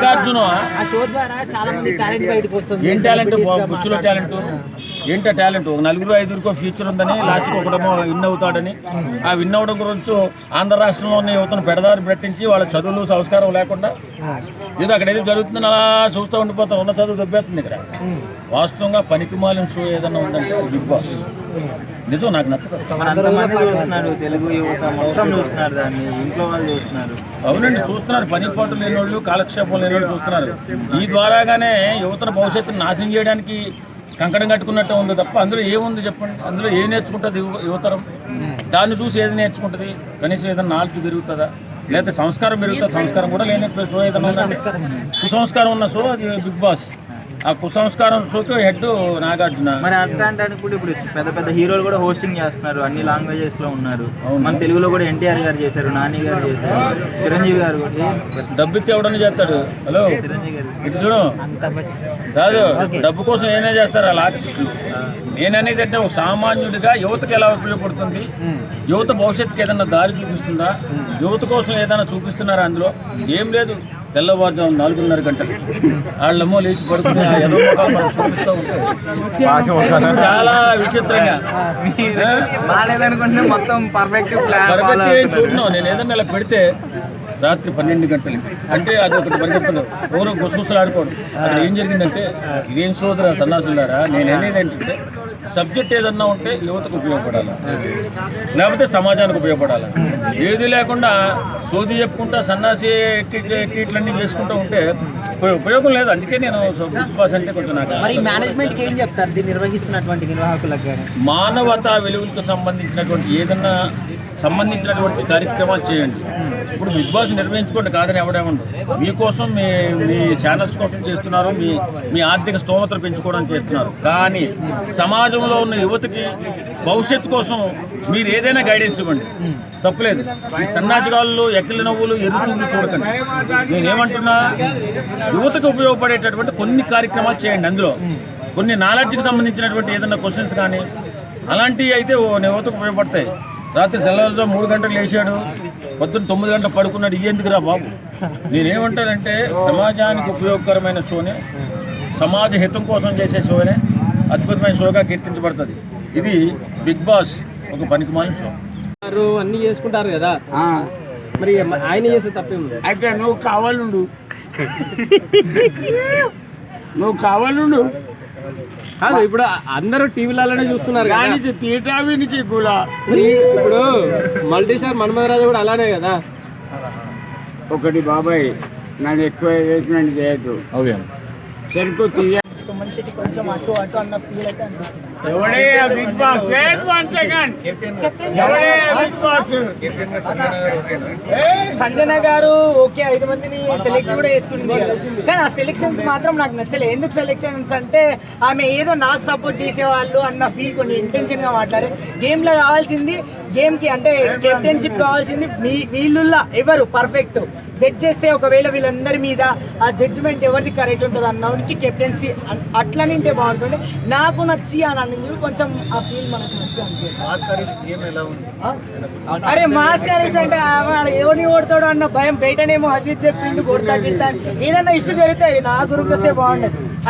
నాగార్జున ఏం talent, బుచ్చులో talent ఏంటో talent. ఒక 4-5 ఫ్యూచర్ ఉందని లాస్ట్కి ఒకడేమో విన్ అవుతాడని, ఆ విన్ అవడం గురించి ఆంధ్ర రాష్ట్రంలోని యువతను పెడదారి పెట్టించి వాళ్ళ చదువులు సంస్కారం లేకుండా ఏదో అక్కడ ఏదో జరుగుతుందని అలా చూస్తూ ఉండిపోతాం. ఉన్న చదువు దెబ్బేస్తుంది ఇక్కడ. వాస్తవంగా పనికిమాలిన షో ఏదన్నా ఉందంటే బిగ్ బాస్. నిజం, నాకు నచ్చదు. తెలుగు యువత మొత్తం చూస్తున్నారు, దాన్ని ఇంట్లో వాళ్ళు చూస్తున్నారు. అవునండి, చూస్తున్నారు. పని పాటు లేని వాళ్ళు, కాలక్షేపం లేని వాళ్ళు చూస్తున్నారు. ఈ ద్వారాగానే యువతను భవిష్యత్తును నాశనం చేయడానికి కంకణం కట్టుకున్నట్టు ఉంది తప్ప అందులో ఏముంది చెప్పండి? అందులో ఏం నేర్చుకుంటుంది యువతరం? దాన్ని చూసి ఏది నేర్చుకుంటుంది? కనీసం ఏదైనా నాలెడ్జ్ పెరుగుతుందా? లేకపోతే సంస్కారం పెరుగుతుంది? సంస్కారం కూడా లేని షో ఏదైనా కుసంస్కారం ఉన్న షో అది బిగ్ బాస్. ఆ కుసంస్కారం షోకి హెడ్ నాగార్జున. మరి అట్లాంటి కూడా ఇప్పుడు పెద్ద పెద్ద హీరోలు కూడా హోస్టింగ్ చేస్తున్నారు, అన్ని లాంగ్వేజెస్ లో ఉన్నారు. మన తెలుగులో కూడా ఎన్టీఆర్ గారు చేశారు, నాని గారు చేశారు, చిరంజీవి గారు కూడా. డబ్బుకి ఎవడని చేస్తాడు. హలో, చిరంజీవి గారు ఇటు చూడు కాదు, డబ్బు కోసం ఏమైనా చేస్తారు వాళ్ళ ఆర్టిస్టులు. నేననేది అంటే ఒక సామాన్యుడిగా యువతకు ఎలా ఉపయోగపడుతుంది, యువత భవిష్యత్తుకి ఏదైనా దారి చూపిస్తుందా, యువత కోసం ఏదైనా చూపిస్తున్నారా? అందులో ఏం లేదు. తెల్లవారుజాము 4:30 గంటలు వాళ్ళేమో లేచి పడుకుని చూపిస్తూ ఉంటారు. చాలా విచిత్రంగా మొత్తం పర్ఫెక్ట్ చూడను. నేను ఏదన్నా ఇలా పెడితే రాత్రి 12 గంటలకి అంటే అది ఒకటి పరిగెత్తున్నారు. ఎవరో గుసగుసలు ఆడుకోండి. అక్కడ ఏం జరిగిందంటే ఇదేం సోదరా సన్నాసులారా, నేను అనేది ఏంటంటే సబ్జెక్ట్ ఏదన్నా ఉంటే యువతకు ఉపయోగపడాలి, లేకపోతే సమాజానికి ఉపయోగపడాలి. ఏది లేకుండా సోది చెప్పుకుంటా సన్నాసి ట్రీట్లన్నీ చేసుకుంటూ ఉంటే ఉపయోగం లేదు. అందుకే నేను బిగ్ బాస్ అంటే కొంచెం నాకు మేనేజ్మెంట్ ఏం చెప్తారు దీన్ని నిర్వహిస్తున్నటువంటి నిర్వాహకులకు? మానవతా విలువలకు సంబంధించినటువంటి కార్యక్రమాలు చేయండి. ఇప్పుడు బిగ్ బాస్ నిర్వహించుకోండి కాదని ఎవడేమండు. మీకోసం మీ ఛానల్స్ కోసం చేస్తున్నారు, మీ ఆర్థిక స్తోమతలు పెంచుకోవడానికి చేస్తున్నారు. కానీ సమాజంలో ఉన్న యువతకి భవిష్యత్తు కోసం మీరు ఏదైనా గైడెన్స్ ఇవ్వండి, తప్పులేదు. ఈ సన్నాసిగాళ్ళు, ఎక్కిలి నవ్వులు, ఎరుచూపులు చూడకండి. నేనేమంటున్నా, యువతకు ఉపయోగపడేటటువంటి కొన్ని కార్యక్రమాలు చేయండి. అందులో కొన్ని నాలెడ్జ్కి సంబంధించినటువంటి ఏదైనా క్వశ్చన్స్ కానీ అలాంటివి అయితే యువతకు ఉపయోగపడతాయి. రాత్రి తెల్లవారుజాము 3 గంటలకు లేచాడు, పొద్దున్న 9 గంటలకు పడుకున్నాడు, ఎందుకురా బాబు? నేనేమంటానంటే సమాజానికి ఉపయోగకరమైన షోనే, సమాజ హితం కోసం చేసే షోనే అద్భుతమైన షోగా కీర్తించబడుతుంది. ఇది బిగ్ బాస్ ఒక పనికిమాలిన షో. అన్ని చేసుకుంటారు కదా, మరి ఆయన చేసే తప్పేం? అయితే నువ్వు కావాలండు కాదు. ఇప్పుడు అందరూ టీవీలలోనే చూస్తున్నారు కదా, ఇప్పుడు మల్టీస్టార్ మన్మధరాజు కూడా అలానే కదా. ఒకటి బాబాయ్, నన్ను ఎక్కువ ఇన్వెస్ట్మెంట్ చేయొద్దు. చెరుకు తీయ కొంచెం అటు అటు అన్న ఫీల్ అయితే అనిపిస్తుంది. సంజన గారు ఓకే 5 మందిని సెలెక్ట్ కూడా చేసుకుంది, కానీ ఆ సెలెక్షన్స్ మాత్రం నాకు నచ్చలేదు. ఎందుకు సెలెక్షన్స్ అంటే ఆమె ఏదో నాకు సపోర్ట్ చేసేవాళ్ళు అన్న ఫీల్ కొన్ని ఇంటెన్షన్ గా మాట్లాడే. గేమ్ లో కావాల్సింది, గేమ్ కి అంటే కెప్టెన్షిప్ కావాల్సింది వీళ్ళుల్లా ఎవరు పర్ఫెక్ట్ జడ్జ్ చేస్తే ఒకవేళ వీళ్ళందరి మీద ఆ జడ్జిమెంట్ ఎవరిది కరెక్ట్ ఉంటుంది అన్నవాడికి కెప్టెన్సీ అట్లా నింటే బాగుంటుంది. నాకు నచ్చి అని అన్నది కొంచెం ఆ ఫీల్ మనకు మంచిగా అనిపిస్తుంది. అరే మాస్కరేష్ అంటే ఎవరిని ఓడతాడు అన్న భయం, బయటనేమో అది చెప్పిండు కొడతా గిడతా, ఏదన్నా ఇష్యూ జరిగితే నా గురించి వస్తే బాగుండదు.